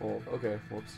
well, okay, whoops.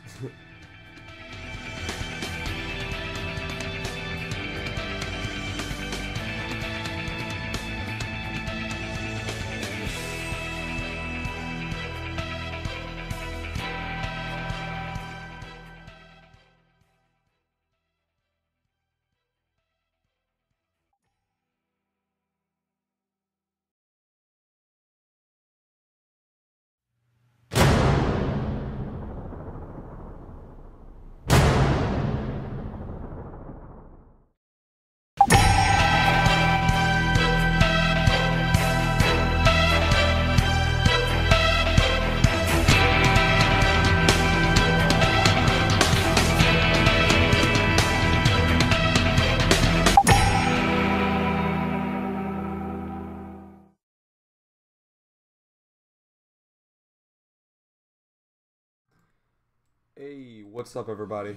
Hey, what's up, everybody?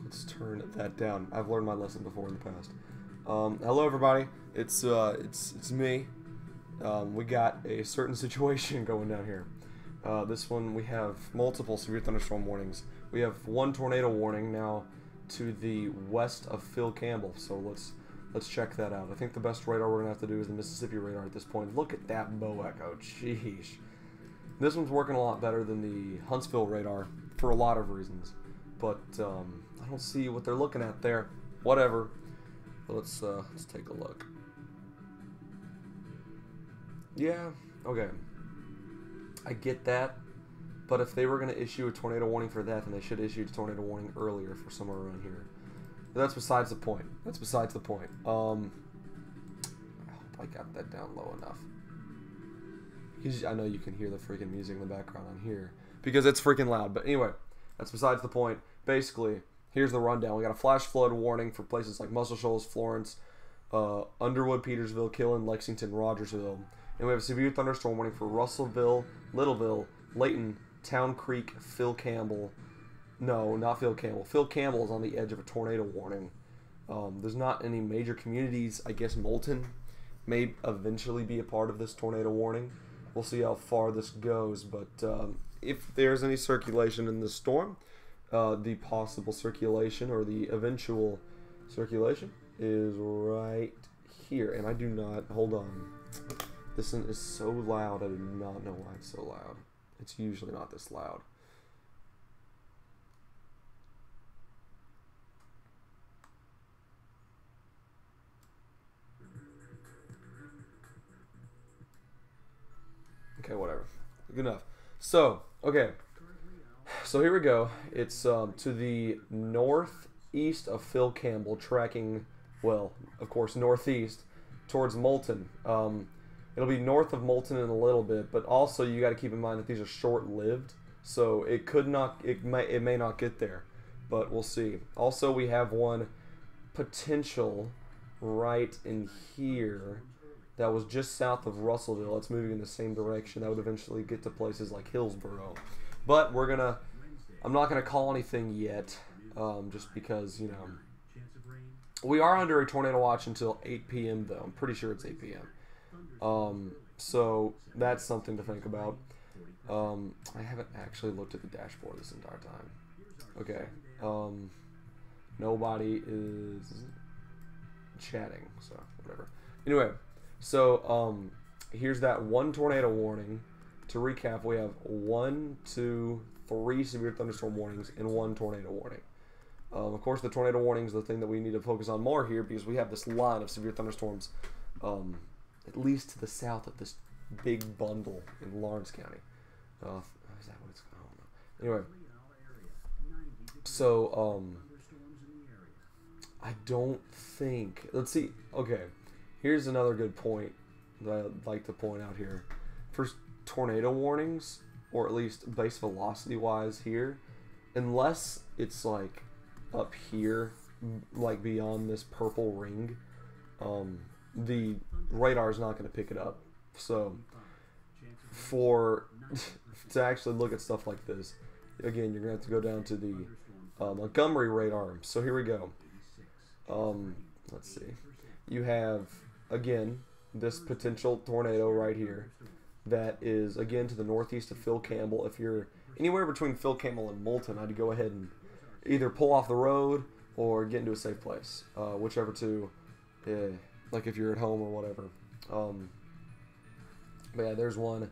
Let's turn that down. I've learned my lesson before in the past. Hello, everybody. It's me. We got a certain situation going down here. This one we have multiple severe thunderstorm warnings. We have one tornado warning now to the west of Phil Campbell. So let's check that out. I think the best radar we're gonna have to do is the Mississippi radar at this point. Look at that bow echo. Sheesh. This one's working a lot better than the Huntsville radar for a lot of reasons, but I don't see what they're looking at there. Whatever. But let's take a look. Yeah, okay. I get that, but if they were going to issue a tornado warning for that, then they should issue a tornado warning earlier for somewhere around here. But that's besides the point. That's besides the point. I hope I got that down low enough. I know you can hear the freaking music in the background on here because it's freaking loud. But anyway, that's besides the point. Basically, here's the rundown. We got a flash flood warning for places like Muscle Shoals, Florence, Underwood, Petersville, Killen, Lexington, Rogersville. And we have a severe thunderstorm warning for Russellville, Littleville, Layton, Town Creek, Phil Campbell. No, not Phil Campbell. Phil Campbell is on the edge of a tornado warning. There's not any major communities. I guess Moulton may eventually be a part of this tornado warning. We'll see how far this goes, but if there's any circulation in the storm, the possible circulation or the eventual circulation is right here. And I do not, hold on. This one is so loud, I do not know why it's so loud. It's usually not this loud. Okay, whatever. Good enough. So, okay. So here we go. It's to the northeast of Phil Campbell, tracking, well, of course, northeast towards Moulton. It'll be north of Moulton in a little bit, but also you got to keep in mind that these are short-lived, so it could not, it may not get there, but we'll see. Also, we have one potential right in here that was just south of Russellville. It's moving in the same direction. That would eventually get to places like Hillsboro. But I'm not gonna call anything yet, just because, you know, we are under a tornado watch until 8 p.m. though. I'm pretty sure it's 8 p.m. So that's something to think about. I haven't actually looked at the dashboard this entire time. Okay. Nobody is chatting, so whatever. Anyway. So, here's that one tornado warning. To recap, we have 1, 2, 3 severe thunderstorm warnings and 1 tornado warning. Of course, the tornado warning is the thing that we need to focus on more here because we have this line of severe thunderstorms, at least to the south of this big bundle in Lawrence County. Is that what it's called? I don't know. Anyway, so, I don't think, let's see, okay. Here's another good point that I'd like to point out here. For tornado warnings, or at least base velocity wise here, unless it's like up here, like beyond this purple ring, the radar is not going to pick it up. So to actually look at stuff like this, again, you're going to have to go down to the Montgomery radar. So here we go. Let's see. You have, again, this potential tornado right here that is, again, to the northeast of Phil Campbell. If you're anywhere between Phil Campbell and Moulton, I'd go ahead and either pull off the road or get into a safe place, whichever two, like if you're at home or whatever. But yeah, there's one,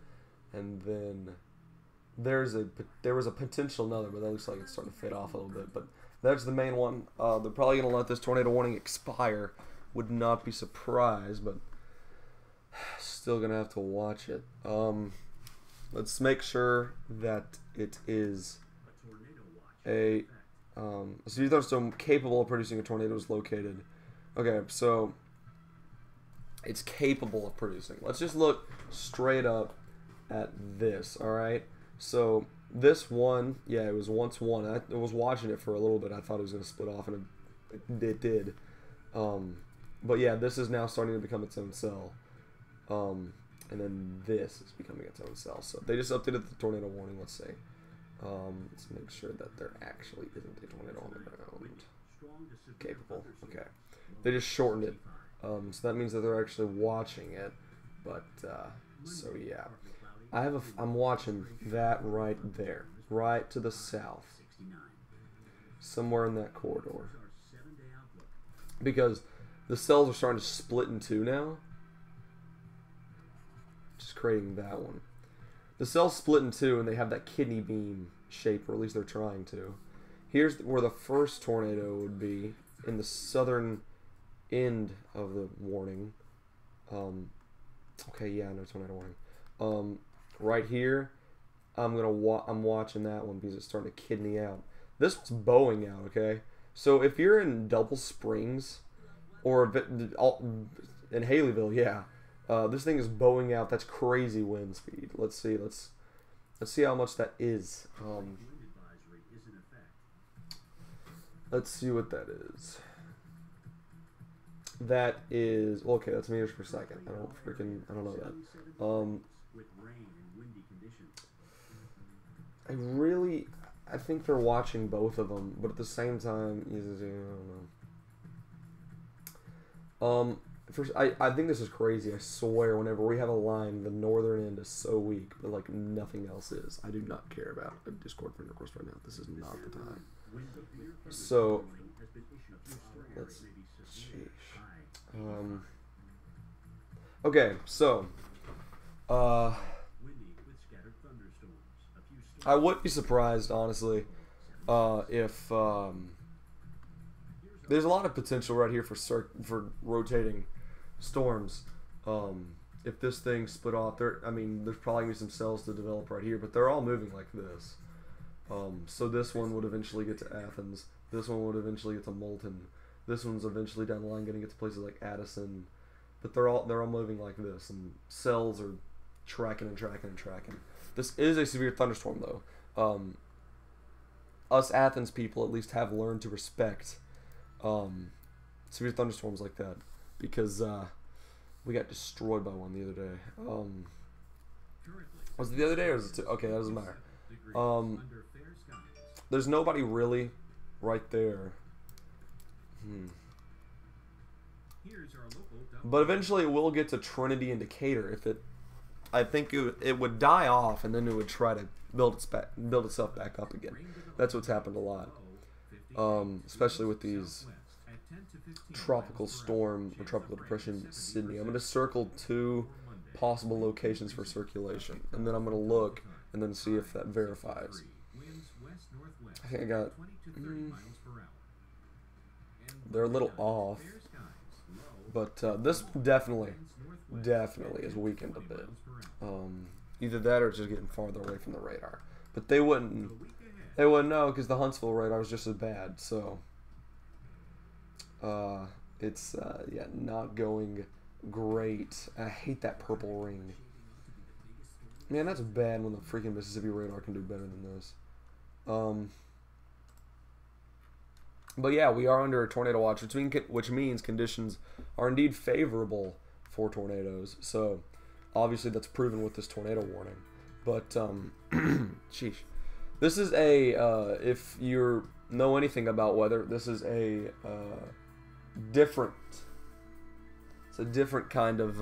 and then there was a potential another, but that looks like it's starting to fade off a little bit. But that's the main one. They're probably going to let this tornado warning expire. Would not be surprised, but still going to have to watch it. Let's make sure that it is a severe thunderstorm capable of producing a tornado is located. Okay, so it's capable of producing. Let's just look straight up at this, alright? So this one, yeah, it was once one. I was watching it for a little bit. I thought it was going to split off, and it did. But yeah, this is now starting to become its own cell. And then this is becoming its own cell. So they just updated the tornado warning. Let's see. Let's make sure that there actually isn't a tornado on the ground. Capable. Okay. They just shortened it. So that means that they're actually watching it. But so yeah, I'm watching that right there, right to the south, somewhere in that corridor, because the cells are starting to split in two now. Just creating that one. The cells split in two, and they have that kidney bean shape, or at least they're trying to. Here's where the first tornado would be, in the southern end of the warning. Okay, yeah, no tornado warning. Right here, I'm watching that one because it's starting to kidney out. This one's bowing out, okay? So if you're in Double Springs or in Haleyville, yeah, this thing is bowing out. That's crazy wind speed. Let's see. Let's see how much that is. Let's see what that is. That is okay. That's meters per second. I don't know that. I think they're watching both of them, but at the same time, I don't know. First, I think this is crazy. I swear, whenever we have a line, the northern end is so weak, but like nothing else is. I do not care about a Discord friend request right now. This is not the time. So, let's. Sheesh. Okay, so. I wouldn't be surprised, honestly, if there's a lot of potential right here for rotating storms. If this thing split off, there's probably gonna be some cells to develop right here, but they're all moving like this. So this one would eventually get to Athens. This one would eventually get to Moulton. This one's eventually down the line going to get to places like Addison. But they're all moving like this, and cells are tracking and tracking and tracking. This is a severe thunderstorm, though. Us Athens people at least have learned to respect severe thunderstorms like that, because we got destroyed by one the other day. Was it the other day, or was it okay? That doesn't matter. There's nobody really right there. But eventually it will get to Trinity and Decatur. I think it would die off, and then it would try to build itself back up again. That's what's happened a lot, especially with these tropical storm or tropical depression Sydney. I'm going to circle 2 possible locations for circulation, and then I'm going to look and then see if that verifies. I think I got. They're a little off, but this definitely is weakened a bit. Either that or it's just getting farther away from the radar. But they wouldn't know, because the Huntsville radar is just as bad. So it's not going great. I hate that purple ring. Man, that's bad when the freaking Mississippi radar can do better than this. But yeah, we are under a tornado watch, which means conditions are indeed favorable for tornadoes. So obviously that's proven with this tornado warning. But sheesh, this is a if you know anything about weather, this is a different. It's a different kind of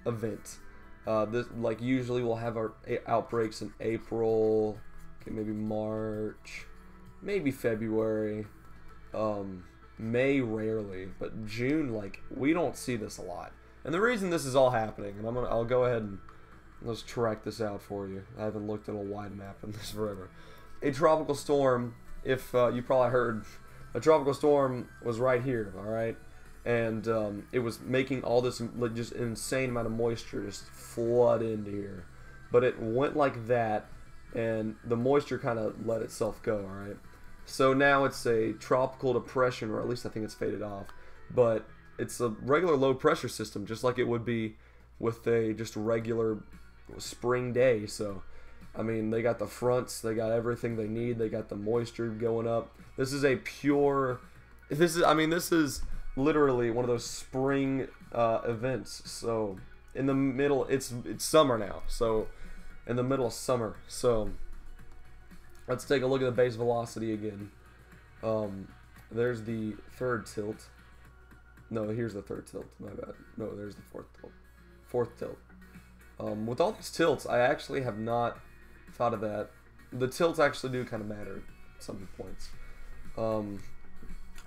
event. This like usually we'll have our outbreaks in April, okay, maybe March, maybe February, May rarely, but June, like, we don't see this a lot. And the reason this is all happening, and I'll go ahead and let's track this out for you. I haven't looked at a wide map in this forever. A tropical storm, if you probably heard, a tropical storm was right here, all right? And it was making all this like, just insane amount of moisture just flood into here. But it went like that, and the moisture kind of let itself go, all right? So now it's a tropical depression, or at least I think it's faded off. But it's a regular low pressure system, just like it would be with a just regular spring day. So I mean, they got the fronts, they got everything they need, they got the moisture going up. This is a pure, this is literally one of those spring events. So in the middle, it's summer now, so in the middle of summer. So let's take a look at the base velocity again. There's the third tilt. No, here's the third tilt, my bad. No, there's the fourth tilt. With all these tilts, I actually have not thought of that. The tilts actually do kind of matter at some points.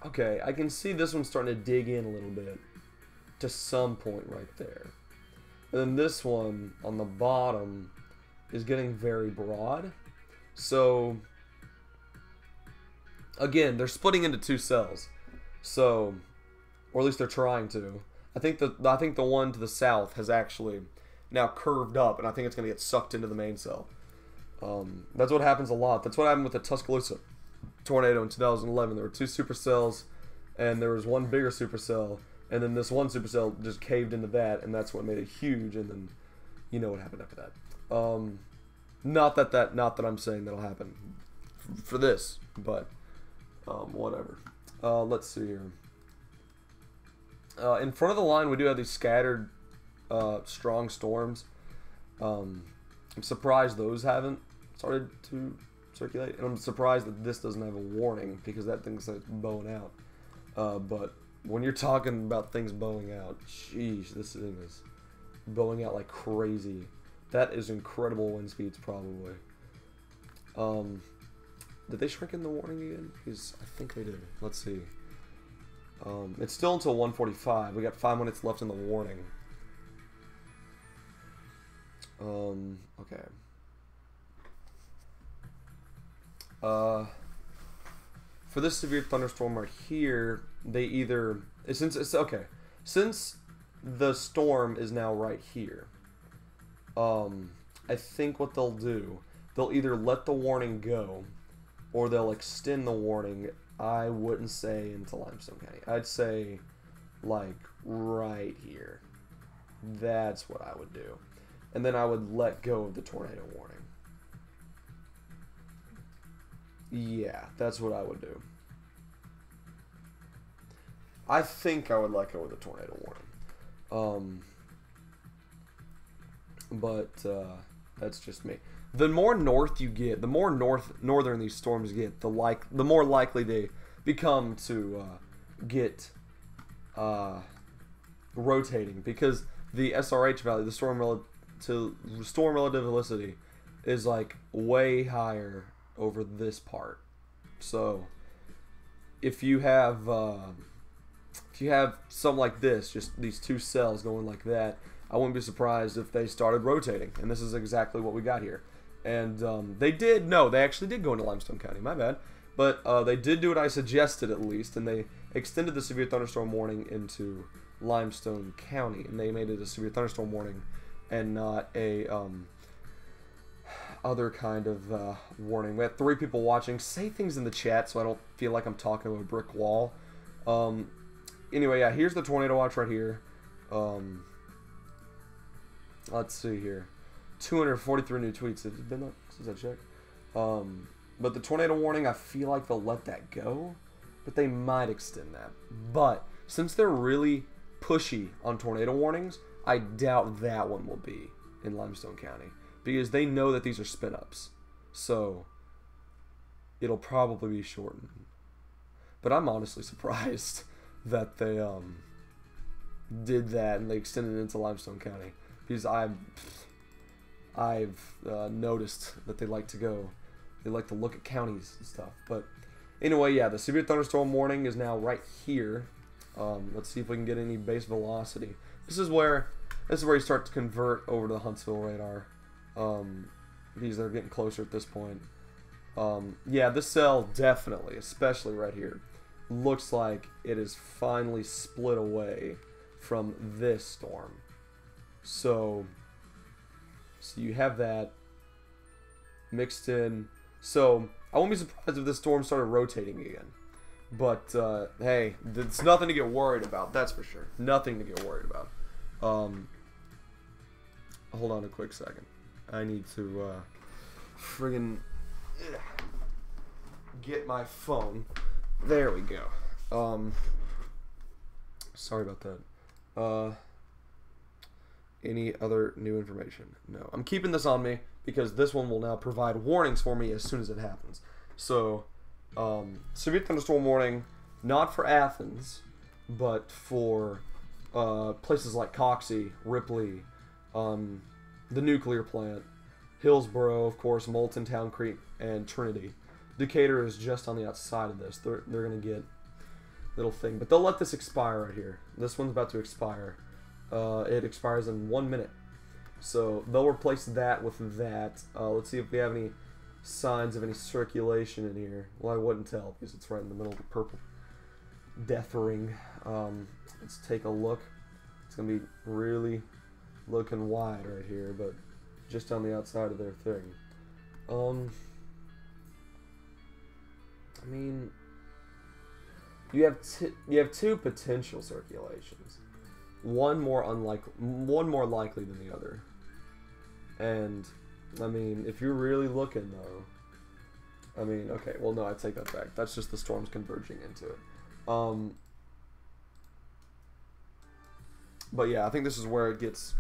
Okay, I can see this one starting to dig in a little bit to some point right there. And then this one on the bottom is getting very broad. So again, they're splitting into two cells. So, or at least they're trying to. I think the one to the south has actually now curved up, and I think it's going to get sucked into the main cell. That's what happens a lot. That's what happened with the Tuscaloosa tornado in 2011. There were two supercells, and there was one bigger supercell, and then this one supercell just caved into that, and that's what made it huge. And then, you know what happened after that. Not that I'm saying that'll happen for this, but whatever. Let's see here. In front of the line, we do have these scattered strong storms. I'm surprised those haven't started to circulate, and I'm surprised that this doesn't have a warning, because that thing says bowing out. But when you're talking about things bowing out, sheesh, this thing is bowing out like crazy. That is incredible wind speeds, probably. Did they shrink in the warning again? Because I think they did. Let's see. It's still until 1:45. We got 5 minutes left in the warning. Okay. For this severe thunderstorm right here, they either, since the storm is now right here, I think what they'll do, they'll either let the warning go, or they'll extend the warning. I wouldn't say into Limestone County. I'd say like right here. That's what I would do. And then I would let go of the tornado warning. Yeah, that's what I would do. I think I would let go of the tornado warning. But that's just me. The more north you get, the more northern these storms get, the more likely they become to get rotating, because the SRH value, the storm relative velocity, is like way higher over this part. So if you have something like this, just these two cells going like that, I wouldn't be surprised if they started rotating, and this is exactly what we got here. And they actually did go into Limestone County, my bad. But they did do what I suggested, at least, and they extended the severe thunderstorm warning into Limestone County, and they made it a severe thunderstorm warning and not a other kind of warning. We had 3 people watching. Say things in the chat so I don't feel like I'm talking to a brick wall. Anyway, yeah, here's the tornado watch right here. Let's see here. 243 new tweets. Has it been up since I checked? But the tornado warning, I feel like they'll let that go, but they might extend that. But since they're really pushy on tornado warnings, I doubt that one will be in Limestone County, because they know that these are spin-ups. So it'll probably be shortened. But I'm honestly surprised that they did that and they extended it into Limestone County. because I've noticed that they like to look at counties and stuff. But anyway, yeah, the severe thunderstorm warning is now right here. Let's see if we can get any base velocity. This is where you start to convert over to the Huntsville radar. Because they're getting closer at this point. Yeah, this cell definitely, especially right here, looks like it is finally split away from this storm. So you have that mixed in. So I won't be surprised if this storm started rotating again. But hey, it's nothing to get worried about. That's for sure. Nothing to get worried about. Hold on a quick second. I need to friggin' get my phone. There we go. Sorry about that. Any other new information? No. I'm keeping this on me because this one will now provide warnings for me as soon as it happens. So, severe thunderstorm warning, not for Athens, but for places like Coxie, Ripley, the nuclear plant, Hillsboro, of course, Moulton, Town Creek, and Trinity. Decatur is just on the outside of this. They're going to get little thing. But they'll let this expire right here. This one's about to expire. It expires in 1 minute. So they'll replace that with that. Let's see if we have any signs of any circulation in here. Well, I wouldn't tell because it's right in the middle of the purple death ring. Let's take a look. It's going to be really looking wide right here, but just on the outside of their thing. I mean, you have two potential circulations. One more likely than the other. And I mean, if you're really looking though, I mean, okay, well no, I take that back. That's just the storms converging into it. But yeah, I think this is where it gets,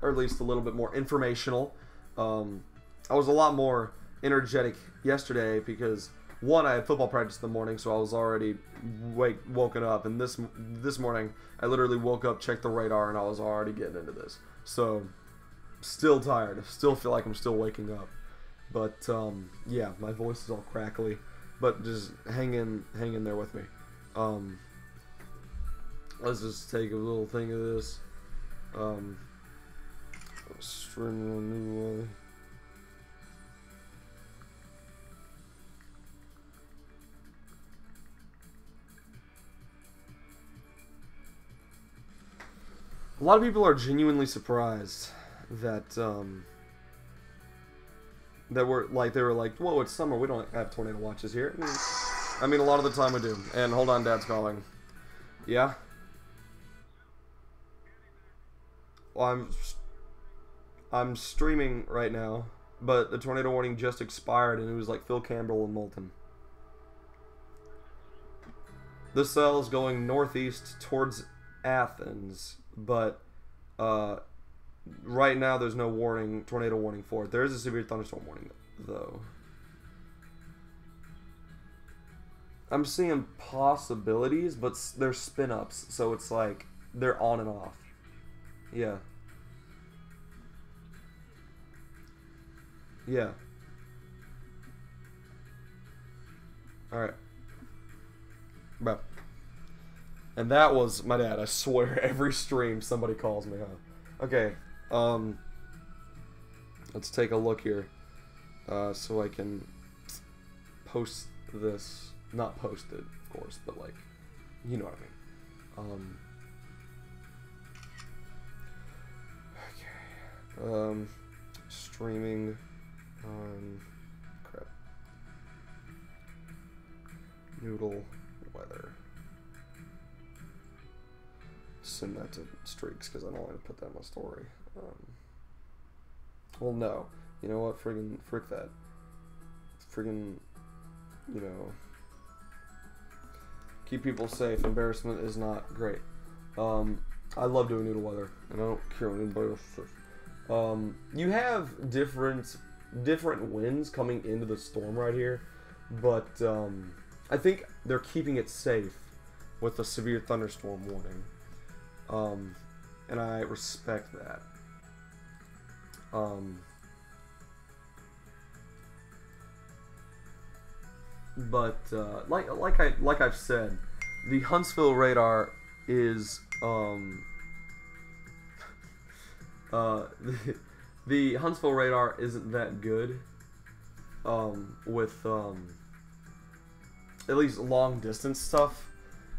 or at least a little bit more informational. I was a lot more energetic yesterday because one, I had football practice in the morning, so I was already woken up. And this morning, I literally woke up, checked the radar, and I was already getting into this. So, still tired. I still feel like I'm still waking up. But yeah, my voice is all crackly. But just hang in there with me. Let's just take a little thing of this. Stream a new way. A lot of people are genuinely surprised that they were like, whoa, it's summer, we don't have tornado watches here. I mean, a lot of the time we do. And hold on, Dad's calling. Yeah? Well, I'm streaming right now, but the tornado warning just expired, and it was like Phil Campbell and Moulton. This cell is going northeast towards Athens, but right now there's no tornado warning for it. There is a severe thunderstorm warning, though. I'm seeing possibilities, but they're spin-ups, so it's like they're on and off. Yeah. Yeah. Alright. Bro. And that was my dad. I swear, every stream somebody calls me, huh? Okay. Let's take a look here. So I can post this. Not post it, of course, but like, you know what I mean. Okay. Streaming on crap. Noodle weather. Send that to Streaks because I don't want to put that in my story. Well, no. You know what? Frick that. Friggin', you know, keep people safe. Embarrassment is not great. I love doing noodle weather, and I don't care what anybody else says. You have different winds coming into the storm right here, but I think they're keeping it safe with a severe thunderstorm warning. And I respect that. But like I've said, the Huntsville radar is the Huntsville radar isn't that good with at least long distance stuff,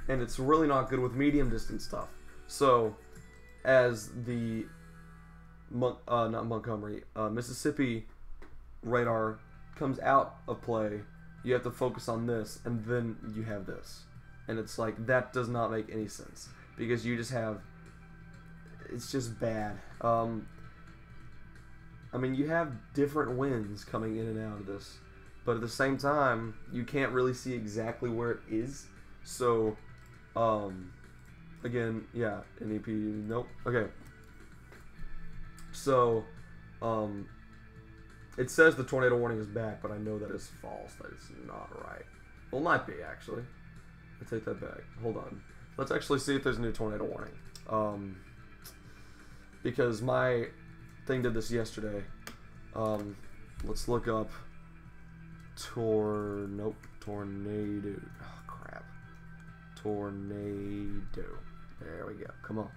and it's really not good with medium distance stuff. So as the not Montgomery, Mississippi radar comes out of play, you have to focus on this, and then you have this. And it's like, that does not make any sense. Because you just have... It's just bad. I mean, you have different winds coming in and out of this. But at the same time, you can't really see exactly where it is. So, again, yeah, NEP, nope. Okay. So, it says the tornado warning is back, but I know that is false. That is not right. Well, it might be, actually. I take that back. Hold on. Let's actually see if there's a new tornado warning. Because my thing did this yesterday. Let's look up tornado. Oh, crap. Tornado. There we go. Come on.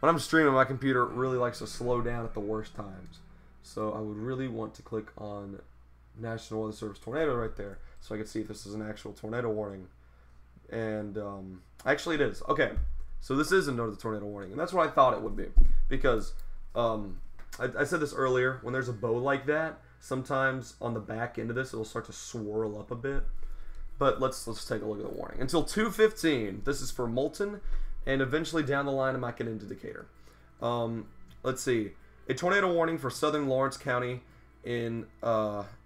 When I'm streaming, my computer really likes to slow down at the worst times. So I would really want to click on National Weather Service tornado right there, so I can see if this is an actual tornado warning. And actually it is. Okay, so this is another tornado warning, and that's what I thought it would be, because I said this earlier. When there's a bow like that, sometimes on the back end of this, it'll start to swirl up a bit. But let's take a look at the warning. Until 2:15, this is for Moulton, and eventually down the line, it might get into Decatur. Let's see. A tornado warning for southern Lawrence County in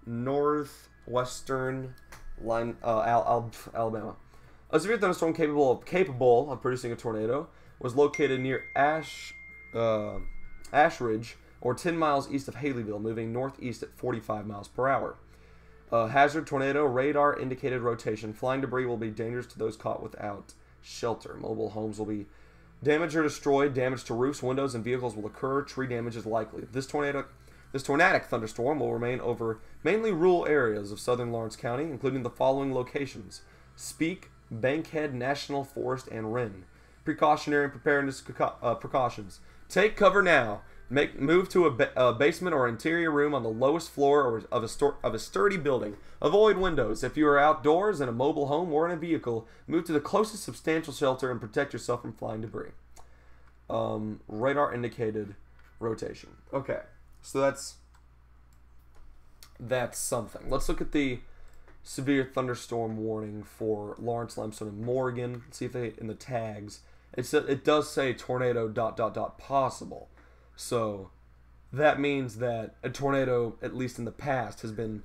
northwestern Alabama. A severe thunderstorm capable of producing a tornado was located near Ashridge, or 10 miles east of Haleyville, moving northeast at 45 miles per hour. Hazard tornado radar indicated rotation. Flying debris will be dangerous to those caught without shelter. Mobile homes will be damaged or destroyed. Damage to roofs, windows, and vehicles will occur. Tree damage is likely. This tornadic thunderstorm will remain over mainly rural areas of southern Lawrence County, including the following locations: Speake, Bankhead National Forest, and Wren. Precautionary and preparedness precautions. Take cover now. Move to a basement or interior room on the lowest floor of a sturdy building. Avoid windows. If you are outdoors in a mobile home or in a vehicle, move to the closest substantial shelter and protect yourself from flying debris. Radar indicated rotation. Okay, so that's something. Let's look at the severe thunderstorm warning for Lawrence, Limestone, and Morgan. See if they in the tags. It does say tornado ... possible. So that means that a tornado, at least in the past, has been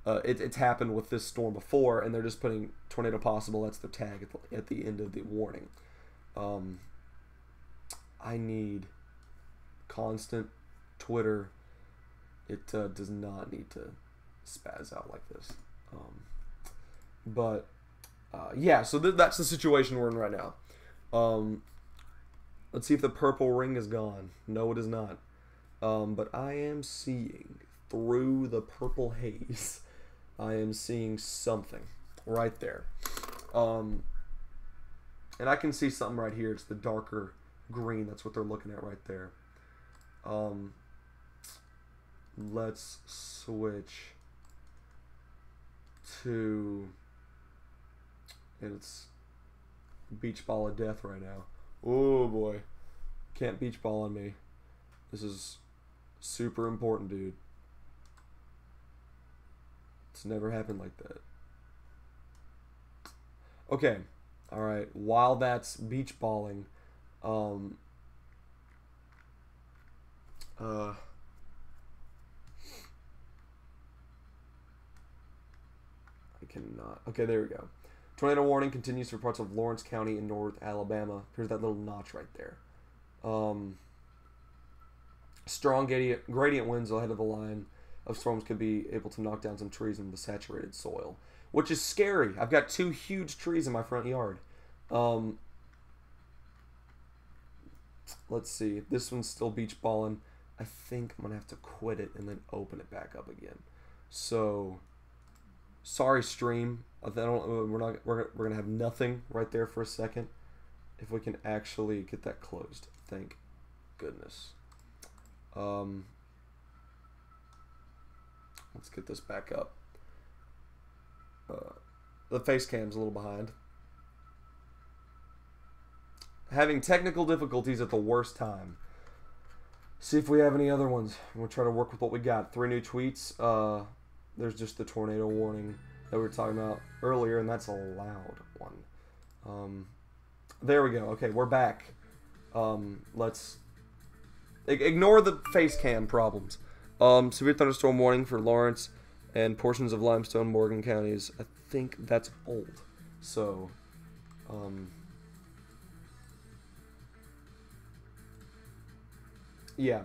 it's happened with this storm before, and they're just putting tornado possible. That's the tag at the end of the warning. I need constant Twitter. It does not need to spaz out like this. Yeah, so that's the situation we're in right now. Let's see if the purple ring is gone. No, it is not. But I am seeing through the purple haze. I am seeing something right there. And I can see something right here. It's the darker green. That's what they're looking at right there. Let's switch to... And it's beach ball of death right now. Oh boy. Can't beach ball on me. This is super important, dude. It's never happened like that. Okay. Alright. While that's beach balling, I cannot. Okay, there we go. Tornado warning continues for parts of Lawrence County in North Alabama. Here's that little notch right there. Strong gradient winds ahead of the line of storms could be able to knock down some trees into the saturated soil, which is scary. I've got 2 huge trees in my front yard. Let's see. This one's still beach balling. I think I'm gonna have to quit it and then open it back up again. So, sorry, stream. We're gonna have nothing right there for a second. If we can actually get that closed, thank goodness. Let's get this back up. The face cam's a little behind. Having technical difficulties at the worst time. See if we have any other ones. We'll try to work with what we got. 3 new tweets. There's just the tornado warning that we were talking about earlier, and that's a loud one. There we go. Okay, we're back. Let's ignore the face cam problems. Severe thunderstorm warning for Lawrence and portions of Limestone, Morgan counties. I think that's old. So, yeah.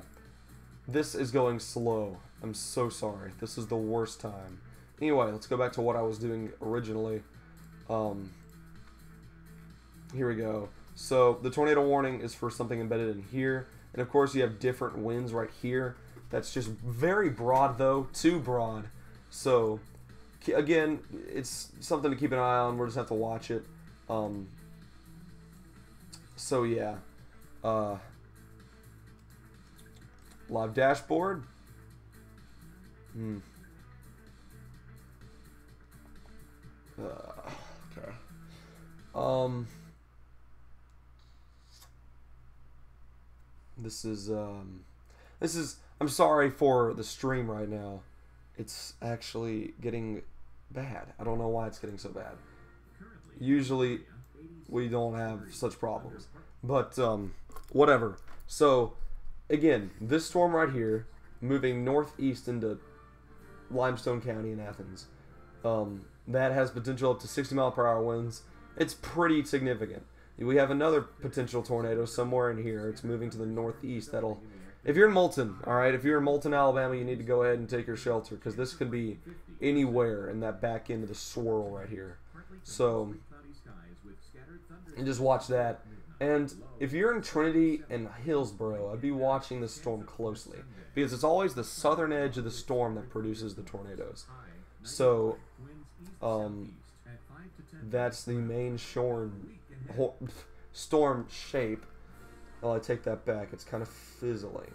This is going slow. I'm so sorry. This is the worst time. Anyway, let's go back to what I was doing originally. Here we go. So the tornado warning is for something embedded in here. And of course you have different winds right here. That's just very broad though. Too broad. So again, it's something to keep an eye on. We'll just have to watch it. So yeah. Live dashboard. Okay. This is I'm sorry for the stream right now. It's actually getting bad. I don't know why it's getting so bad. Usually we don't have such problems. But whatever. So again, this storm right here moving northeast into Limestone County in Athens. That has potential up to 60-mile-per-hour winds. It's pretty significant. We have another potential tornado somewhere in here. It's moving to the northeast. That'll, if you're in Moulton, all right, if you're in Moulton, Alabama, you need to go ahead and take your shelter because this could be anywhere in that back end of the swirl right here. So, and just watch that. And if you're in Trinity and Hillsboro, I'd be watching this storm closely because it's always the southern edge of the storm that produces the tornadoes. So, that's the main storm shape. Well, I take that back. It's kind of fizzling.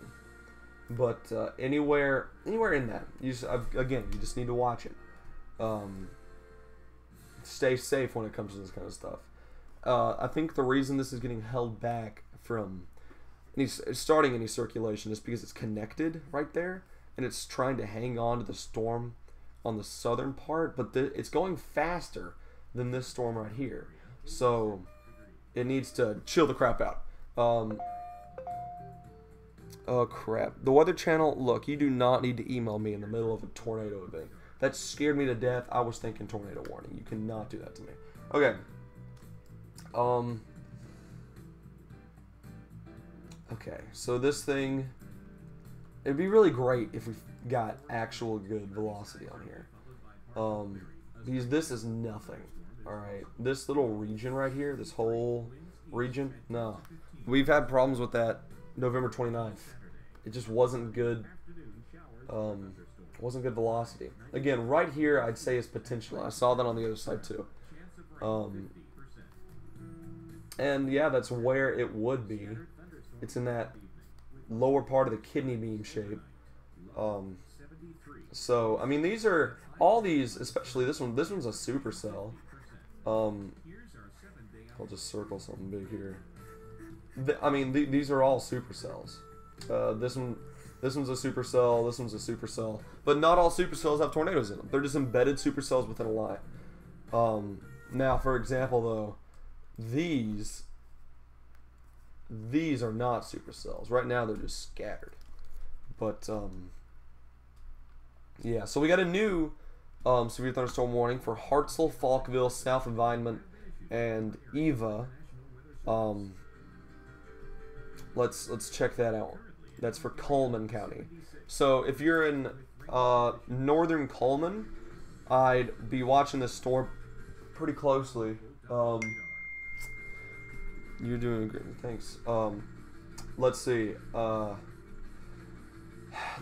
But anywhere in that, again, you just need to watch it. Stay safe when it comes to this kind of stuff. I think the reason this is getting held back from starting any circulation is because it's connected right there, and it's trying to hang on to the storm on the southern part, but it's going faster than this storm right here. So it needs to chill the crap out. Oh crap. The Weather Channel, look, you do not need to email me in the middle of a tornado event. That scared me to death. I was thinking tornado warning. You cannot do that to me. Okay. Okay, so this thing, it'd be really great if we got actual good velocity on here. Because this is nothing. Alright, this little region right here, this whole region, no. We've had problems with that November 29th. It just wasn't good, wasn't good velocity. Again, right here I'd say is potential. I saw that on the other side too. And yeah, that's where it would be. It's in that lower part of the kidney bean shape. So, I mean, these are, all these, especially this one, this one's a supercell. I'll just circle something big here. I mean, these are all supercells. This one's a supercell, this one's a supercell. But not all supercells have tornadoes in them. They're just embedded supercells within a line. Now, for example, though, these are not supercells. Right now, they're just scattered. But, yeah, so we got a new severe thunderstorm warning for Hartselle, Falkville, South Environment, and Eva. Let's check that out. That's for Cullman County. So if you're in northern Cullman, I'd be watching this storm pretty closely. You're doing great. Thanks. Let's see.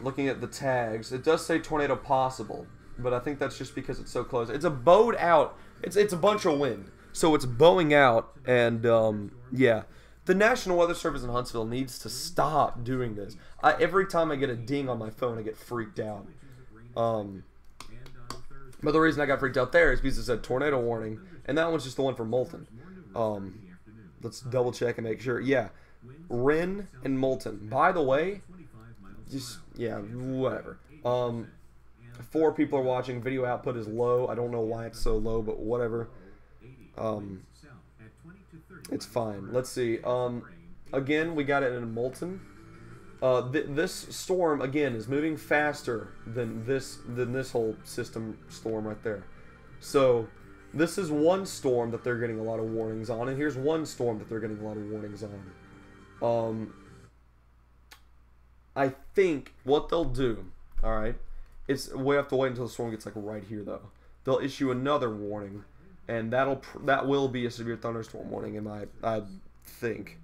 looking at the tags, it does say tornado possible, but I think that's just because it's so close. It's a bowed out. It's a bunch of wind, so it's bowing out, and yeah. The National Weather Service in Huntsville needs to stop doing this. Every time I get a ding on my phone, I get freaked out. But the reason I got freaked out there is because it said tornado warning, and that one's just the one for Moulton. Let's double check and make sure. Yeah, Wren and Moulton. By the way, just yeah, whatever. 4 people are watching. Video output is low. I don't know why it's so low, but whatever. It's fine. Let's see. Again, we got it in Moulton. This storm again is moving faster than this whole system storm right there. So this is one storm that they're getting a lot of warnings on, and here's one storm that they're getting a lot of warnings on. I think what they'll do, all right, is we have to wait until the storm gets like right here though. They'll issue another warning. And that will be a severe thunderstorm warning, I think.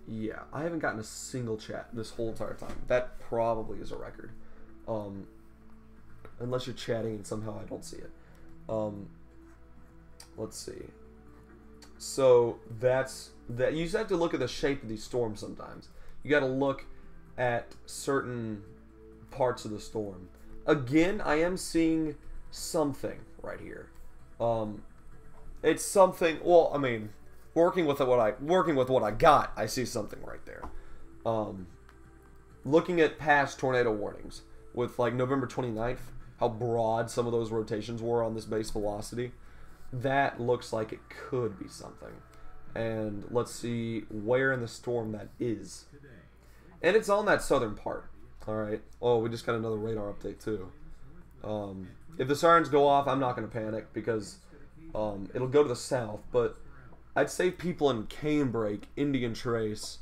Yeah, I haven't gotten a single chat this whole entire time. That probably is a record. Unless you're chatting and somehow I don't see it. Let's see. So that's that. You just have to look at the shape of these storms sometimes. You got to look at certain parts of the storm. Again, I am seeing something right here. It's something. Well, I mean, working with what I got, I see something right there. Looking at past tornado warnings with like November 29th, how broad some of those rotations were on this base velocity, that looks like it could be something. And let's see where in the storm that is. And it's on that southern part. Alright. Oh, we just got another radar update too. If the sirens go off, I'm not going to panic because it'll go to the south. But I'd say people in Canebrake, Indian Trace,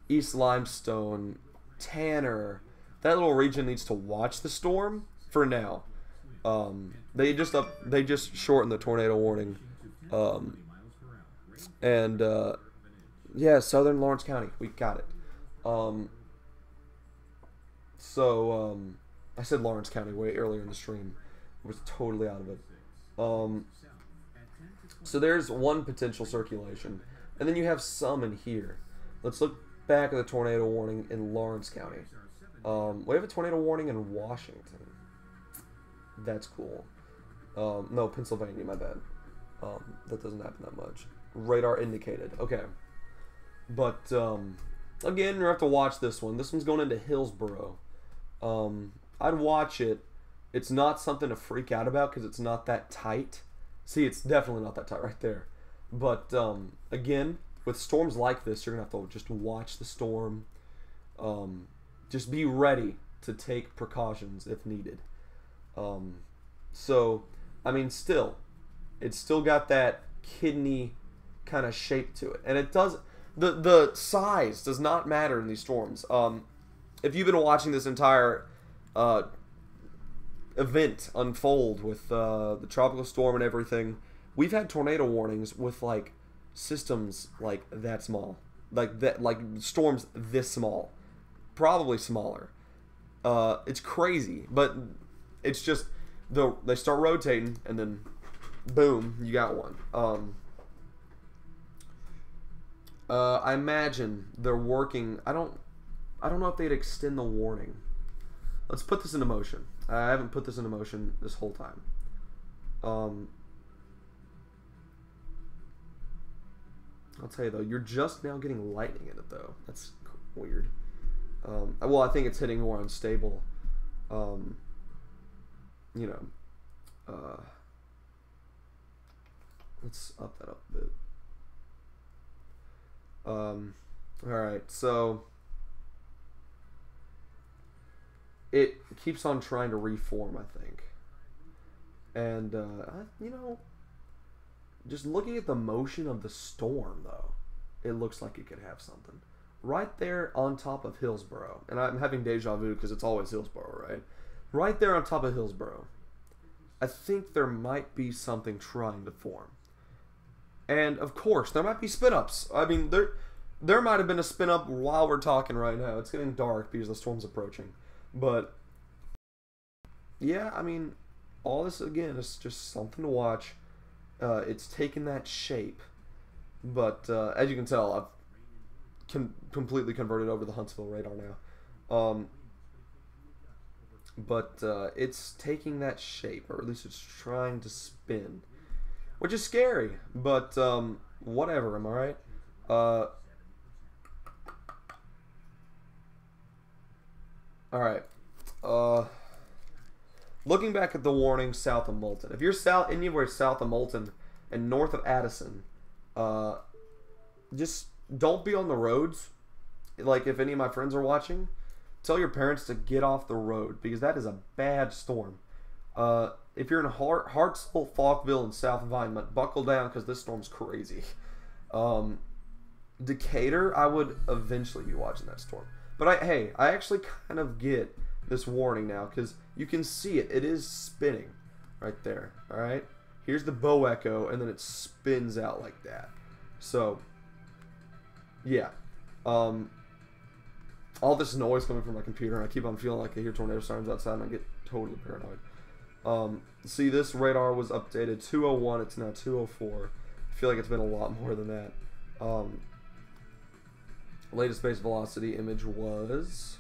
East Limestone, Tanner, that little region needs to watch the storm for now. They just shortened the tornado warning. Yeah, southern Lawrence County. We got it. I said Lawrence County way earlier in the stream. I was totally out of it. So there's one potential circulation. And then you have some in here. Let's look back at the tornado warning in Lawrence County. We have a tornado warning in Washington. That's cool. No, Pennsylvania, my bad. That doesn't happen that much. Radar indicated. Okay. But, again, you have to watch this one. This one's going into Hillsboro. I'd watch it. It's not something to freak out about because it's not that tight. See, it's definitely not that tight right there. But, again, with storms like this, you're going to have to just watch the storm. Just be ready to take precautions if needed. So, I mean, still, it's still got that kidney kind of shape to it. And it does, the size does not matter in these storms. If you've been watching this entire event unfold with the tropical storm and everything, we've had tornado warnings with like systems like that small, like storms this small, probably smaller. It's crazy, but it's just they start rotating and then boom, you got one. I imagine they're working. I don't know if they'd extend the warning. Let's put this into motion. I haven't put this into motion this whole time. I'll tell you though, you're just now getting lightning in it though. That's weird. Well, I think it's hitting more unstable. Let's up that up a bit. Alright, so it keeps on trying to reform, I think. And, just looking at the motion of the storm, though, it looks like it could have something. Right there on top of Hillsboro, and I'm having deja vu because it's always Hillsboro, right? Right there on top of Hillsboro, I think there might be something trying to form. And of course, there might be spin-ups. I mean, there might have been a spin-up while we're talking right now. It's getting dark because the storm's approaching. But yeah, I mean, all this again is just something to watch. It's taken that shape, but as you can tell, I've completely converted over the Huntsville radar now. But it's taking that shape, or at least it's trying to spin, which is scary. But whatever, am I right? All right. Looking back at the warning south of Moulton, if you're anywhere south of Moulton and north of Addison, just don't be on the roads. Like, if any of my friends are watching, tell your parents to get off the road because that is a bad storm. If you're in Hartselle, Falkville, and South Vineland, buckle down because this storm's crazy. Decatur, I would eventually be watching that storm. But I actually kind of get this warning now because you can see it. It is spinning right there. All right. Here's the bow echo, and then it spins out like that. So, yeah. All this noise coming from my computer, and I keep on feeling like I hear tornado sirens outside, and I get totally paranoid. See, this radar was updated 201. It's now 204. I feel like it's been a lot more than that. Latest base velocity image was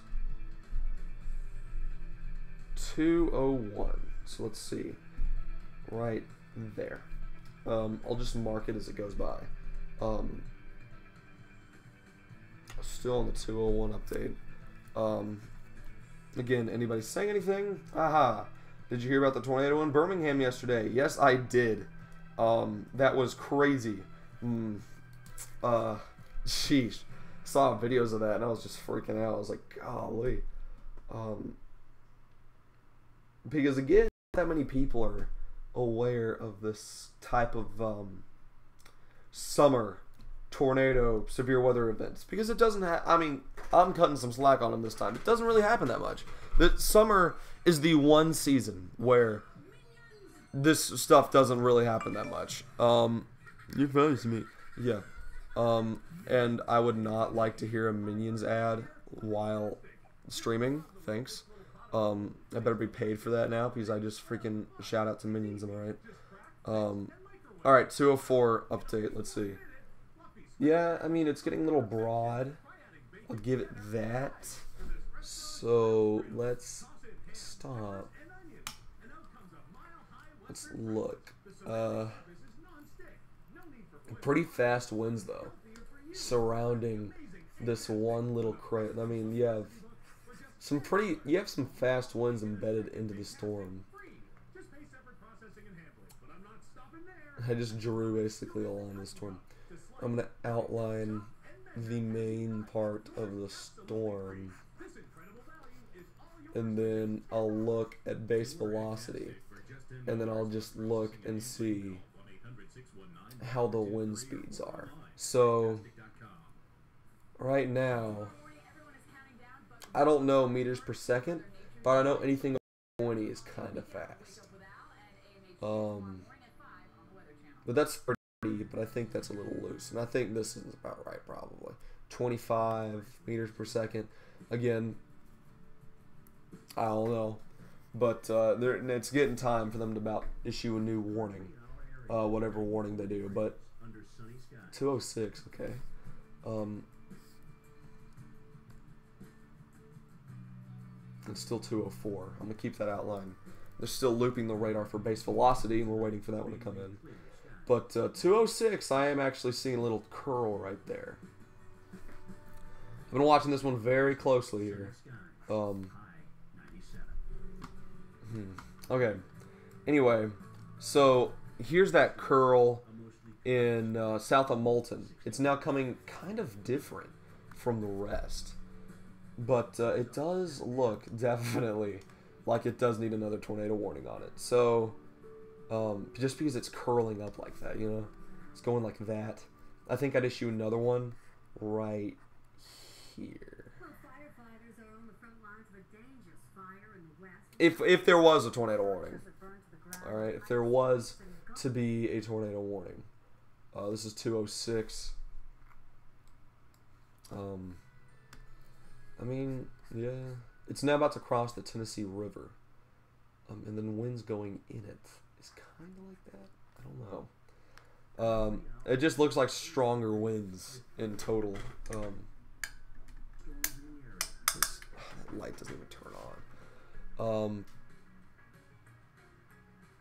201. So let's see. Right there. I'll just mark it as it goes by. Still on the 201 update. Again, anybody saying anything? Aha. Did you hear about the tornado in Birmingham yesterday? Yes, I did. That was crazy. Sheesh. Saw videos of that and I was just freaking out. I was like, golly. Because again, not that many people are aware of this type of summer tornado severe weather events, because it doesn't I mean, I'm cutting some slack on them this time. It doesn't really happen that much. The summer is the one season where this stuff doesn't really happen that much. You're funny to me. Yeah. And I would not like to hear a Minions ad while streaming. Thanks. I better be paid for that now because I just freaking shout out to Minions. Am I right? Alright, 204 update. Let's see. Yeah, I mean, it's getting a little broad. I'll give it that. So, let's stop. Let's look. Pretty fast winds, though, surrounding this one little crate. I mean, you have some fast winds embedded into the storm. I just drew basically a line of the storm. I'm going to outline the main part of the storm, and then I'll look at base velocity, and then I'll just look and see how the wind speeds are. So right now, I don't know meters per second, but I know anything over 20 is kind of fast. But that's 30, but I think that's a little loose, and I think this is about right, probably 25 meters per second. Again, I don't know, but it's getting time for them to about issue a new warning, whatever warning they do. But 206, okay. It's still 204. I'm gonna keep that outline. They're still looping the radar for base velocity, and we're waiting for that one to come in. But 206, I am actually seeing a little curl right there. I've been watching this one very closely here. Okay. Anyway, so here's that curl in south of Moulton. It's now coming kind of different from the rest. But it does look definitely like it does need another tornado warning on it. So, just because it's curling up like that, you know? It's going like that. I think I'd issue another one right here. If there was a tornado warning. Alright, if there was to be a tornado warning. This is 206. I mean, yeah, it's now about to cross the Tennessee River, and then winds going in it. It's kind of like that. I don't know. It just looks like stronger winds in total. That light doesn't even turn on.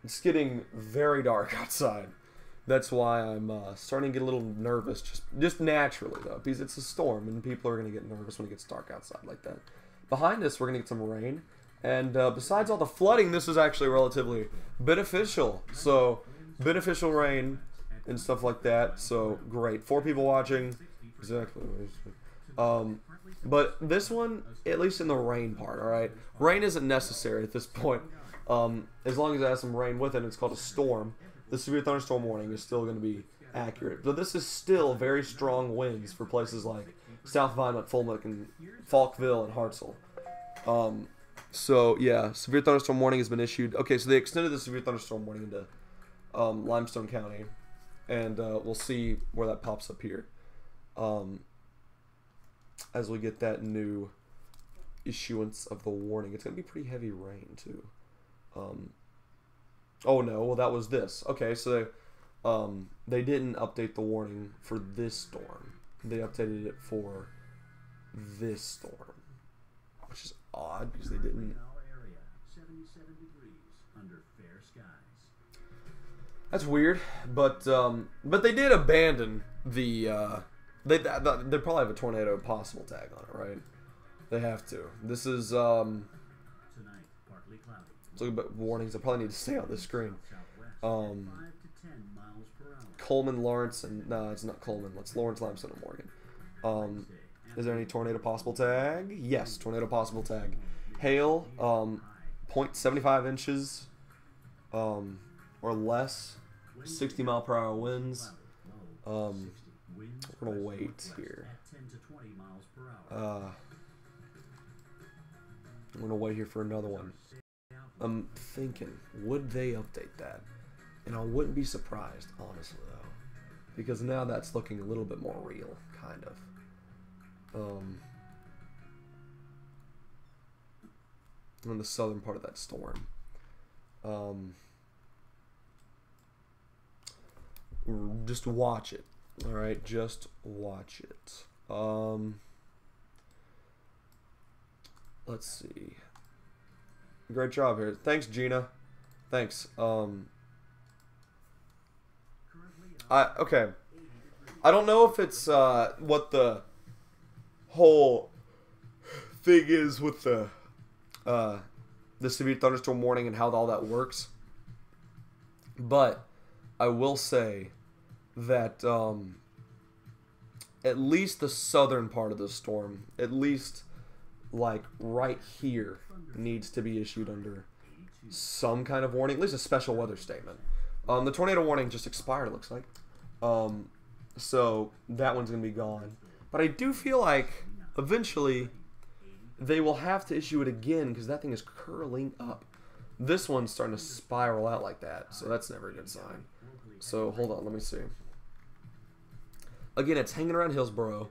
It's getting very dark outside. That's why I'm starting to get a little nervous, just naturally though, because it's a storm and people are going to get nervous when it gets dark outside like that. Behind us, we're going to get some rain, and besides all the flooding, this is actually relatively beneficial. So, beneficial rain and stuff like that. So, great. 4 people watching. Exactly. But this one, at least in the rain part, all right? Rain isn't necessary at this point. As long as it has some rain with it, it's called a storm. The severe thunderstorm warning is still going to be accurate. But this is still very strong winds for places like South Vineland, Fulmouth, and Falkville, and Hartselle. So, yeah, severe thunderstorm warning has been issued. Okay, so they extended the severe thunderstorm warning into Limestone County. And we'll see where that pops up here. As we get that new issuance of the warning. It's going to be pretty heavy rain, too. Oh no, well that was this. Okay, so they didn't update the warning for this storm. They updated it for this storm, which is odd because they didn't. That's weird, but they did abandon the. They probably have a tornado possible tag on it, right? They have to. This is Let's look at warnings. I probably need to stay on the screen. Coleman, Lawrence, and no, it's not Coleman. It's Lawrence, Limestone, and Morgan. Is there any tornado possible tag? Yes, tornado possible tag. Hail, 0.75 inches, or less. 60 mile per hour winds. We're gonna wait here. I'm gonna wait here for another one. I'm thinking, would they update that? And I wouldn't be surprised, honestly, though. Because now that's looking a little bit more real, kind of. On the southern part of that storm. Just watch it. Alright, just watch it. Let's see. Great job here. Thanks, Gina. Thanks. Okay. I don't know if it's what the whole thing is with the severe thunderstorm warning and how all that works. But I will say that at least the southern part of the storm, at least like right here, needs to be issued under some kind of warning, at least a special weather statement. The tornado warning just expired, it looks like. So that one's going to be gone. But I do feel like eventually they will have to issue it again because that thing is curling up. This one's starting to spiral out like that, so that's never a good sign. So hold on, let me see. Again, it's hanging around Hillsboro.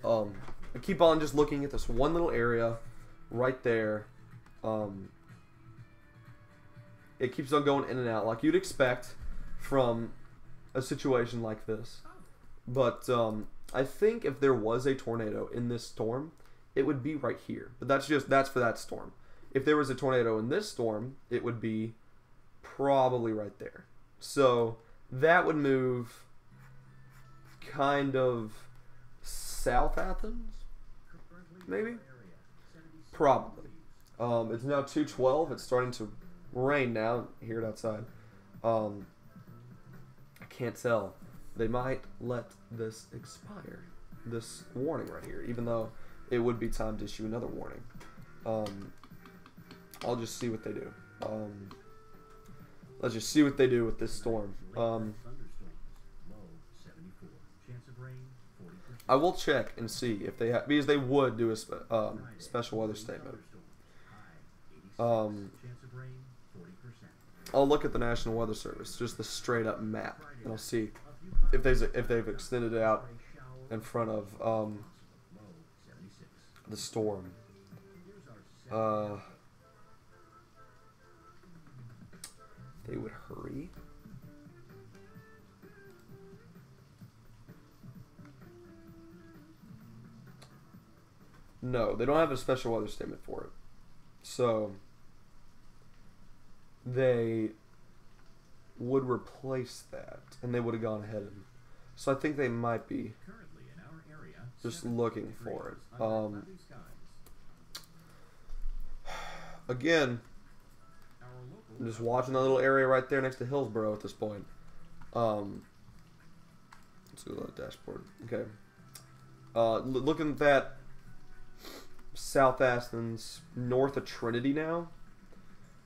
I keep on just looking at this one little area right there. It keeps on going in and out like you'd expect from a situation like this. But I think if there was a tornado in this storm, it would be right here. But that's for that storm. If there was a tornado in this storm, it would be probably right there. So that would move kind of South Athens, maybe? Probably. It's now 2:12. It's starting to rain now. Hear it outside. I can't tell. They might let this expire, this warning right here, even though it would be time to issue another warning. I'll just see what they do. Let's just see what they do with this storm. I will check and see if they have, because they would do a special weather statement. I'll look at the National Weather Service, just the straight up map, and I'll see if they've extended it out in front of the storm. They would hurry. No, they don't have a special weather statement for it. So they would replace that, and they would have gone ahead and. So I think they might be just looking for it. Again, I'm just watching that little area right there next to Hillsborough at this point. Let's go to the dashboard. Okay. Looking at that, South Athens, north of Trinity now,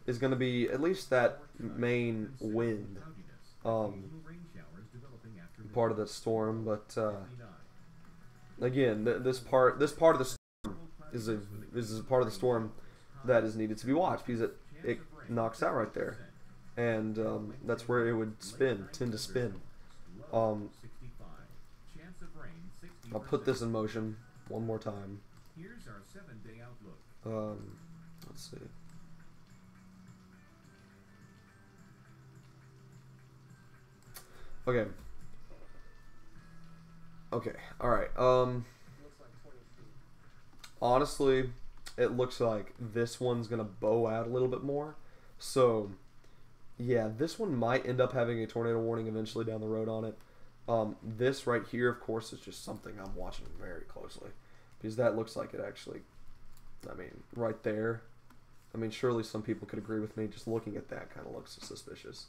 is going to be at least that main wind part of the storm. But again, this part of the storm is a part of the storm that is needed to be watched because it knocks out right there, and that's where it would tend to spin. I'll put this in motion one more time. Here's our 7-day outlook. Let's see. Okay. Okay. All right. Honestly, it looks like this one's gonna bow out a little bit more. So, yeah, this one might end up having a tornado warning eventually down the road on it. This right here, of course, is just something I'm watching very closely. Because that looks like it actually, I mean, right there. I mean, surely some people could agree with me. Just looking at that kind of looks suspicious.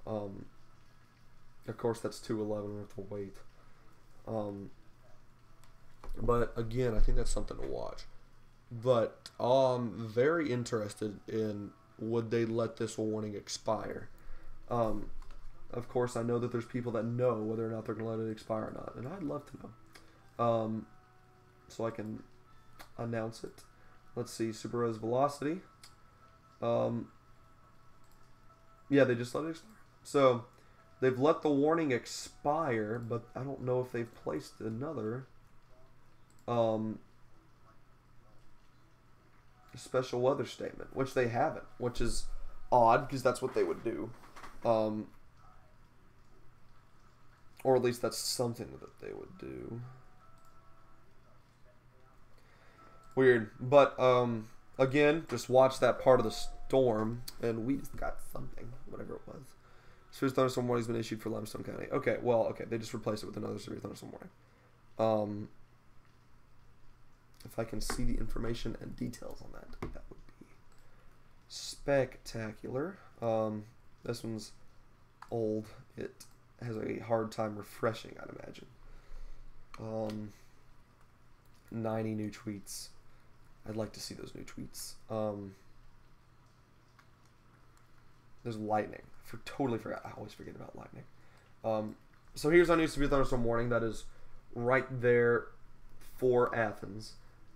Of course, that's 211 with the weight. But again, I think that's something to watch. But I'm very interested in would they let this warning expire. Of course, I know that there's people that know whether or not they're going to let it expire or not. And I'd love to know. So I can announce it. Let's see, Super Res Velocity. Yeah, they just let it expire. So they've let the warning expire, but I don't know if they've placed another special weather statement, which they haven't, which is odd because that's what they would do. Or at least that's something that they would do. Weird. But, again, just watch that part of the storm, and we just got something, whatever it was. Severe thunderstorm warning has been issued for Limestone County. Okay, well, okay, they just replaced it with another severe thunderstorm warning. If I can see the information and details on that, that would be spectacular. This one's old. It has a hard time refreshing, I'd imagine. 90 new tweets. I'd like to see those new tweets. There's lightning. Totally forgot. I always forget about lightning. So here's our new severe thunderstorm warning. That is right there for Athens.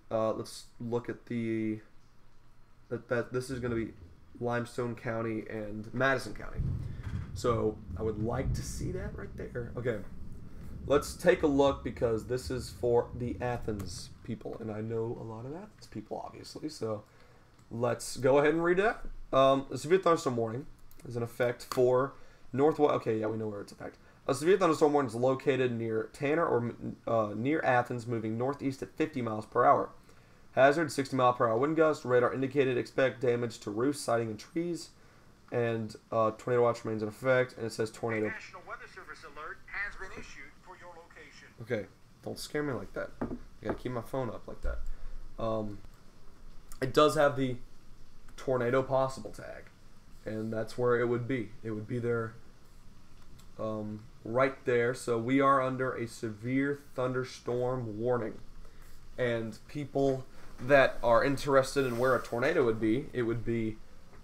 Let's look at the that this is going to be Limestone County and Madison County. So I would like to see that right there. Okay, let's take a look because this is for the Athens people, and I know a lot of Athens people, obviously. So let's go ahead and read that. The severe thunderstorm warning is in effect for northwest. Okay, yeah, we know where it's in effect. A severe thunderstorm warning is located near Tanner or near Athens, moving northeast at 50 miles per hour. Hazard: 60 mile per hour wind gust. Radar indicated expect damage to roofs, siding, and trees. And tornado watch remains in effect. And it says tornado. A National Weather Service alert has been issued for your location. Okay, don't scare me like that. I gotta keep my phone up like that. It does have the tornado possible tag, and that's where it would be. It would be there, right there. So we are under a severe thunderstorm warning, and people that are interested in where a tornado would be, it would be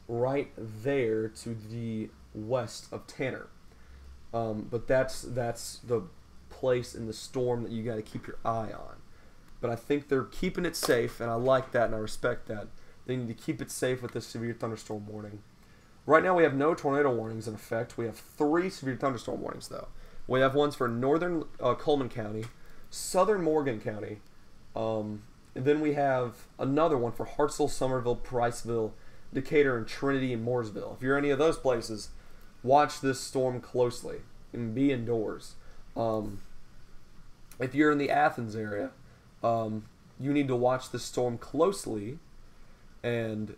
right there to the west of Tanner. But that's the place in the storm that you got to keep your eye on. But I think they're keeping it safe, and I like that, and I respect that. They need to keep it safe with this severe thunderstorm warning. Right now, we have no tornado warnings in effect. We have 3 severe thunderstorm warnings, though. We have ones for northern Coleman County, southern Morgan County, and then we have another one for Hartselle, Somerville, Priceville, Decatur, and Trinity and Mooresville. If you're any of those places, watch this storm closely and be indoors. If you're in the Athens area, you need to watch this storm closely and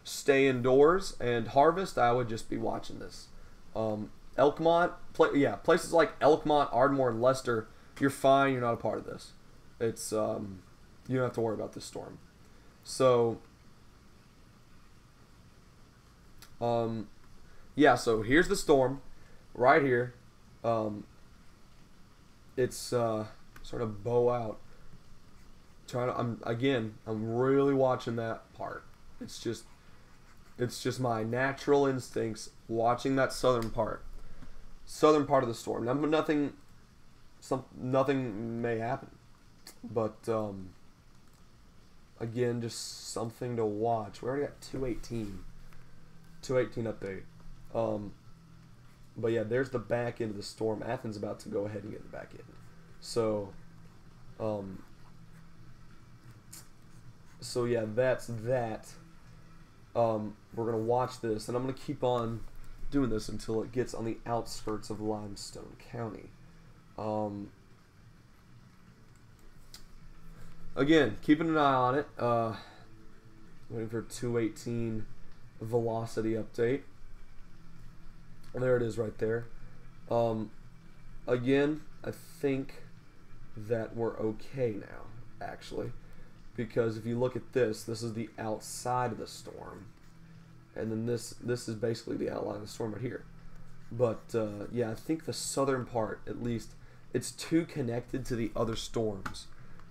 stay indoors. And Harvest, I would just be watching this. Elkmont, places like Elkmont, Ardmore, and Leicester, you're fine. You're not a part of this. It's you don't have to worry about this storm. So, yeah. So here's the storm, right here. It's sort of bow out. I'm really watching that part. It's just my natural instincts watching that southern part of the storm. Now, nothing may happen, but again, just something to watch. We already got 218 update. But yeah, there's the back end of the storm. Athens about to go ahead and get the back end. So yeah, that's that. We're gonna watch this, and I'm gonna keep on doing this until it gets on the outskirts of Limestone County. Again, keeping an eye on it. Waiting for 218 velocity update. There it is right there. Again, I think that we're okay now, actually. Because if you look at this is the outside of the storm. And then this is basically the outline of the storm right here. But, yeah, I think the southern part, at least, it's too connected to the other storms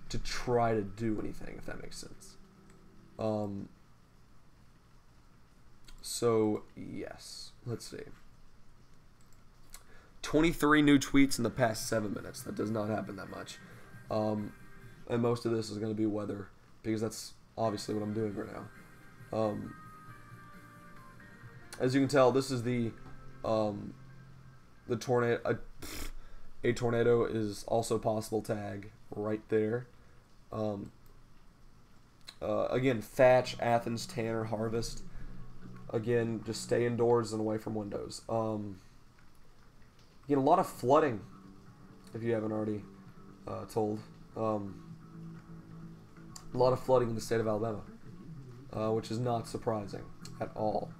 to try to do anything, if that makes sense. So, yes. Let's see. 23 new tweets in the past 7 minutes. That does not happen that much. And most of this is going to be weather, because that's obviously what I'm doing right now. As you can tell, this is the tornado. A tornado is also possible tag right there. Again, Thatch, Athens, Tanner, Harvest. Again, just stay indoors and away from windows. Again, a lot of flooding, if you haven't already told. A lot of flooding in the state of Alabama, which is not surprising at all.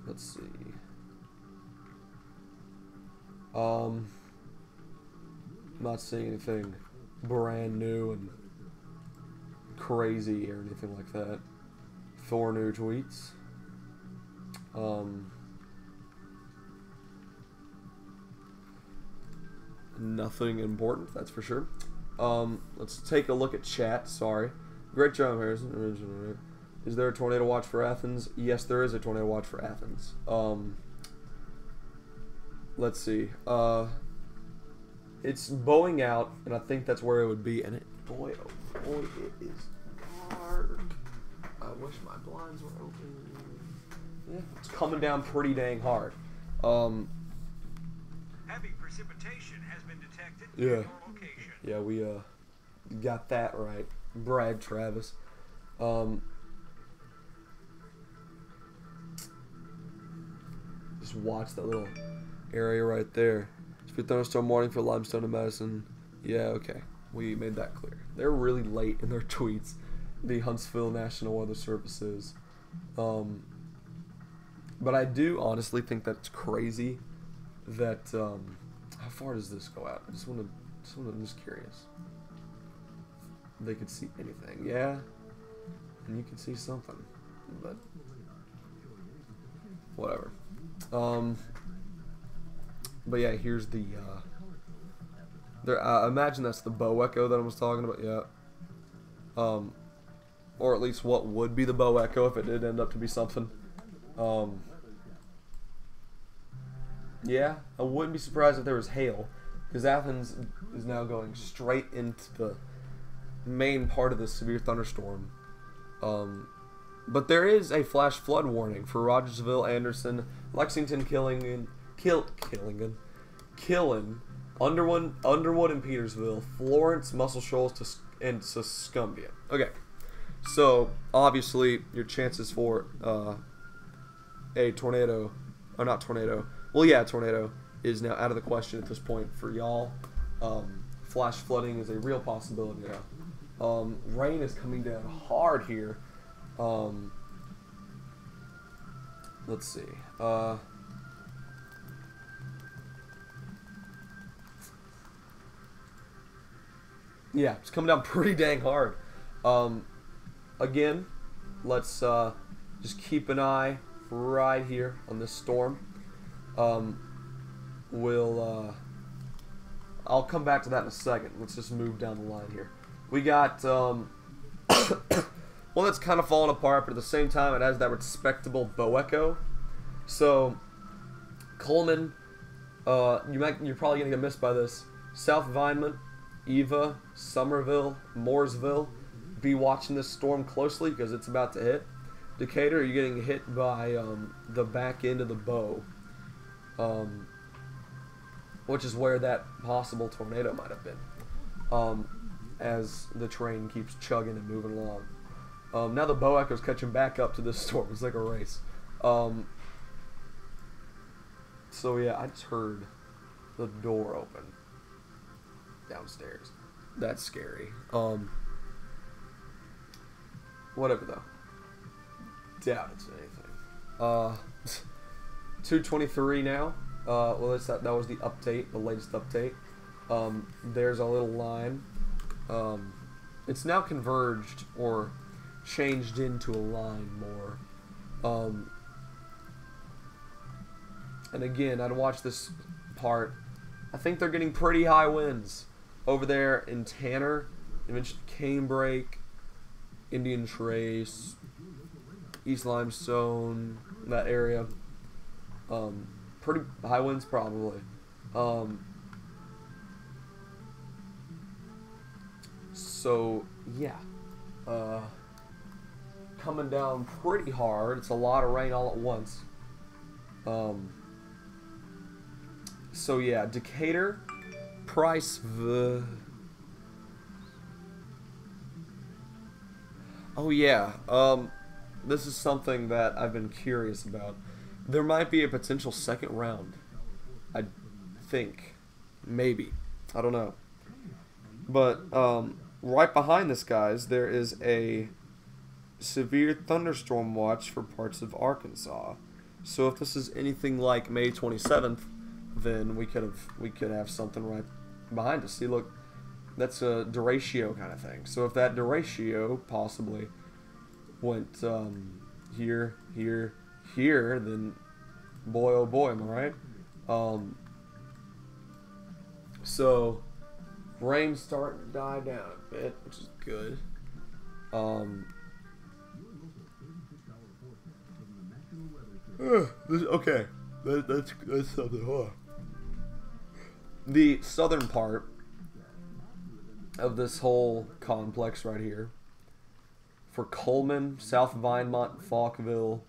Let's see. Not seeing anything brand new and crazy or anything like that. 4 new tweets. Nothing important, that's for sure. Let's take a look at chat. Sorry. Great job, Harrison. Is there a tornado watch for Athens? Yes, there is a tornado watch for Athens. Let's see. It's bowing out, and I think that's where it would be. And boy, oh boy, it is dark. I wish my blinds were open. Yeah, it's coming down pretty dang hard. Heavy precipitation has been detected Yeah. in your location. Yeah, we got that right. Brad Travis. Just watch that little area right there. Speed thunderstorm warning for Limestone and Madison. Yeah, okay. We made that clear. They're really late in their tweets. The Huntsville National Weather Services. But I do honestly think that's crazy that how far does this go out? I'm just curious. They could see anything. Yeah. And you can see something. But whatever. But yeah, here's the I imagine that's the bow echo that I was talking about. Yeah. Or at least what would be the bow echo if it did end up to be something. Yeah, I wouldn't be surprised if there was hail, because Athens is now going straight into the main part of this severe thunderstorm. But there is a flash flood warning for Rogersville, Anderson, Lexington, Killeen, Underwood and Petersville, Florence, Muscle Shoals, and Tuscumbia. Okay, so obviously your chances for a tornado, or not tornado, well yeah, tornado is now out of the question at this point for y'all. Flash flooding is a real possibility now. Rain is coming down hard here. Let's see. Yeah, it's coming down pretty dang hard. Again, let's just keep an eye right here on this storm. I'll come back to that in a second. Let's just move down the line here. We got one that's kind of falling apart, but at the same time it has that respectable bow echo. So Coleman, you're probably gonna get missed by this. South Vineman, Eva, Somerville, Mooresville, be watching this storm closely because it's about to hit. Decatur, you're getting hit by the back end of the bow, which is where that possible tornado might have been, as the train keeps chugging and moving along. Now the bow echo's catching back up to this storm. It's like a race. So yeah, I just heard the door open downstairs. That's scary. Whatever though. Doubt it's anything. 2:23 now. Well, that was the update, the latest update. There's a little line. It's now converged or changed into a line more. And again, I'd watch this part. I think they're getting pretty high winds over there in Tanner. You mentioned Canebrake, Indian Trace, East Limestone, that area. Pretty high winds probably. So yeah, coming down pretty hard. It's a lot of rain all at once. So yeah, Decatur, Price. Oh yeah. This is something that I've been curious about. There might be a potential second round. I think. Maybe. I don't know. But right behind this, guys, there is a severe thunderstorm watch for parts of Arkansas. So if this is anything like May 27th, then we could have something right behind us. See, look, that's a derecho kind of thing. So if that derecho possibly went here, then boy oh boy, am I right? So rain's starting to die down a bit, which is good. Okay, that's something. Huh? The southern part of this whole complex right here, for Coleman, South Vinemont, Falkville,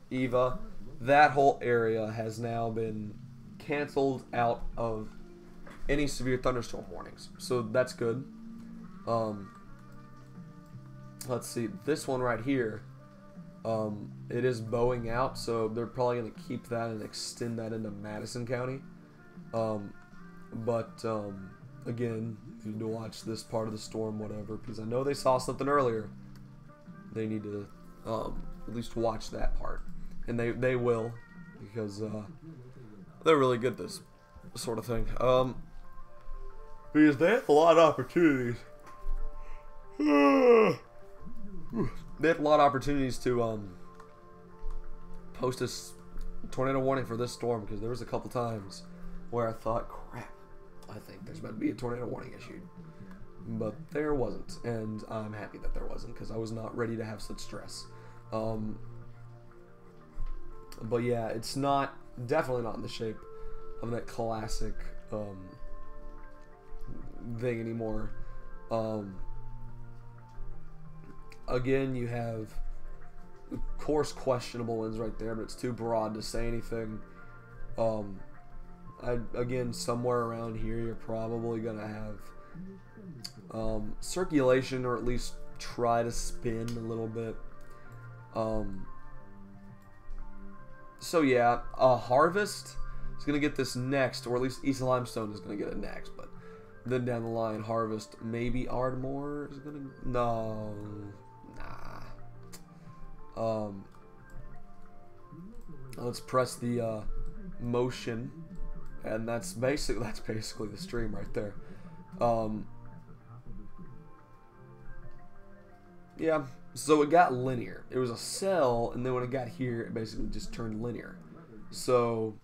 Eva, that whole area has now been canceled out of any severe thunderstorm warnings. So that's good. Let's see, this one right here, it is bowing out, so they're probably going to keep that and extend that into Madison County. Again, you need to watch this part of the storm, whatever, because I know they saw something earlier. They need to at least watch that part, and they will, because they're really good at this sort of thing. Because they have a lot of opportunities. They have a lot of opportunities to post a tornado warning for this storm, because there was a couple times where I thought, crap, I think there's about to be a tornado warning issued. But there wasn't, and I'm happy that there wasn't, because I was not ready to have such stress. But yeah, it's definitely not in the shape of that classic thing anymore. Again, you have, of course, questionable winds right there, but it's too broad to say anything. Again, somewhere around here, you're probably going to have circulation, or at least try to spin a little bit. So yeah, Harvest is going to get this next, or at least East Limestone is going to get it next, but then down the line, Harvest, maybe Ardmore is going to... No. Nah. Let's press the motion, and that's basically the stream right there. Yeah, so it got linear. It was a cell, and then when it got here, it basically just turned linear. So,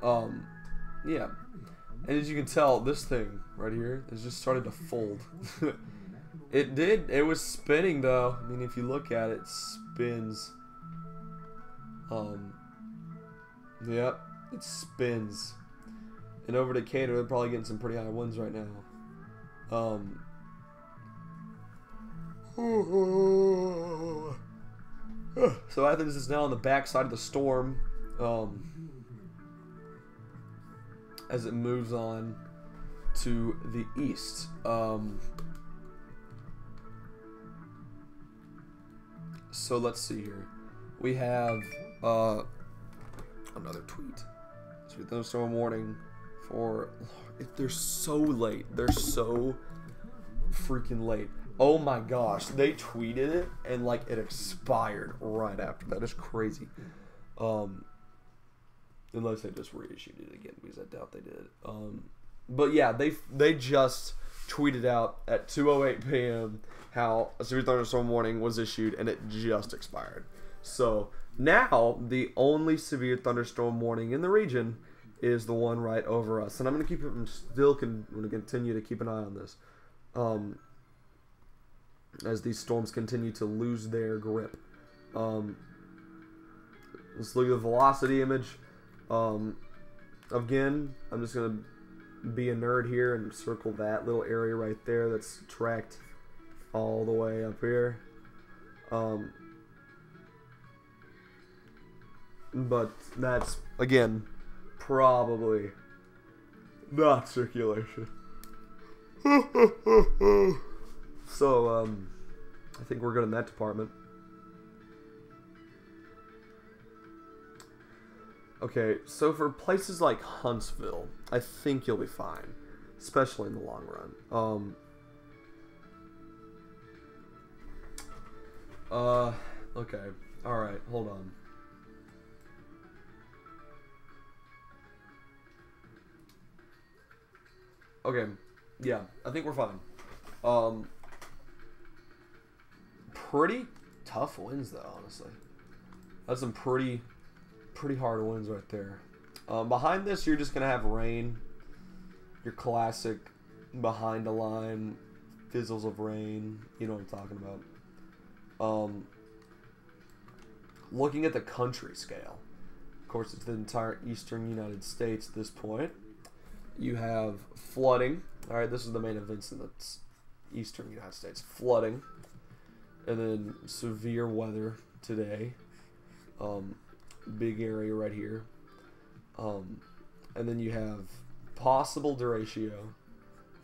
yeah. And as you can tell, this thing right here has just started to fold. It was spinning, though. I mean, if you look at it, it spins. Yep, it spins. And over to Decatur, they're probably getting some pretty high winds right now. So Athens is now on the backside of the storm, as it moves on to the east. So let's see here. We have another tweet. Sweet thunderstorm warning for... They're so late. They're so freaking late. Oh my gosh. They tweeted it and like it expired right after. That is crazy. Unless they just reissued it again, because I doubt they did. But yeah, they just tweeted out at 2:08 p.m. how a severe thunderstorm warning was issued, and it just expired. So now the only severe thunderstorm warning in the region is the one right over us, and I'm going to keep it. I'm still going to continue to keep an eye on this, as these storms continue to lose their grip. Let's look at the velocity image. Again, I'm just going to be a nerd here and circle that little area right there that's tracked all the way up here. But that's, again, probably not circulation. So, I think we're good in that department. Okay, so for places like Huntsville, I think you'll be fine, especially in the long run. Okay, alright, hold on. Okay, yeah, I think we're fine. Pretty tough wins, though, honestly. That's some pretty hard wins right there. Behind this, you're just going to have rain. Your classic behind the line fizzles of rain. You know what I'm talking about. Looking at the country scale. Of course, it's the entire eastern United States at this point. You have flooding. Alright, this is the main events in the eastern United States. Flooding. And then severe weather today. Big area right here. And then you have possible derecho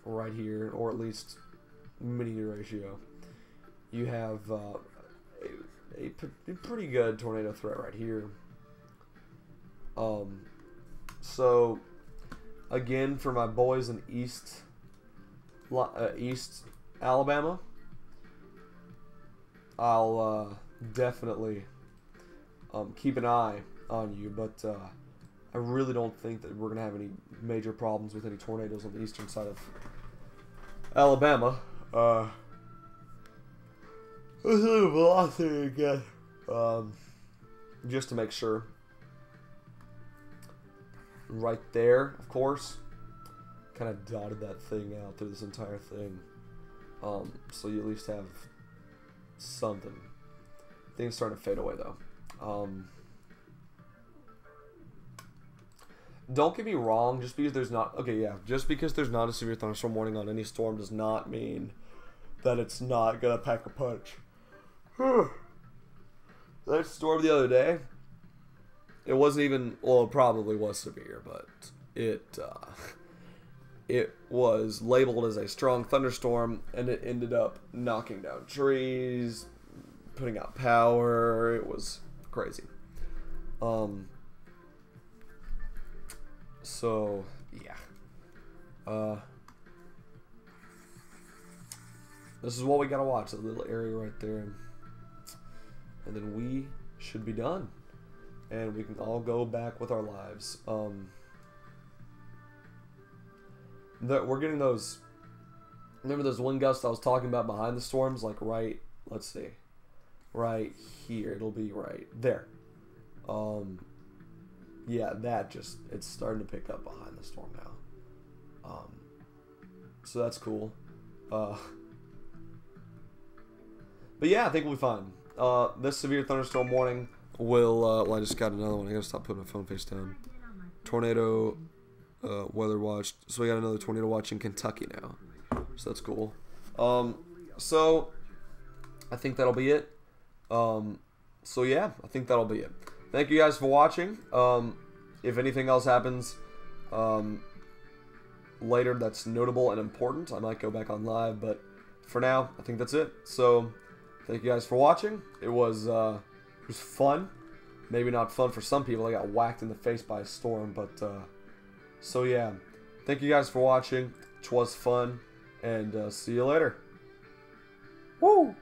right here, or at least mini derecho. You have a pretty good tornado threat right here. So again, for my boys in East Alabama, I'll definitely keep an eye on you, but I really don't think that we're going to have any major problems with any tornadoes on the eastern side of Alabama. Let's look at velocity again, just to make sure. Right there, of course, kind of dotted that thing out through this entire thing, so you at least have something. Things starting to fade away, though. Don't get me wrong, just because there's not a severe thunderstorm warning on any storm does not mean that it's not gonna pack a punch. That storm the other day, it wasn't even, well, it probably was severe, but it was labeled as a strong thunderstorm, and it ended up knocking down trees, putting out power. It was crazy. So yeah. This is what we gotta watch, that little area right there. And then we should be done. And we can all go back with our lives. We're getting those... Remember those wind gusts I was talking about behind the storms? Like right... Let's see. Right here. It'll be right there. Yeah, that just... It's starting to pick up behind the storm now. So that's cool. But yeah, I think we'll be fine. This severe thunderstorm warning will... well, I just got another one. I gotta stop putting my phone face down. Tornado weather watch. So we got another tornado watch in Kentucky now. So that's cool. So I think that'll be it. So yeah, I think that'll be it. Thank you guys for watching. If anything else happens later that's notable and important, I might go back on live. But for now, I think that's it. So... Thank you guys for watching. It was fun. Maybe not fun for some people. I got whacked in the face by a storm, but so yeah. Thank you guys for watching. It was fun, and see you later. Woo!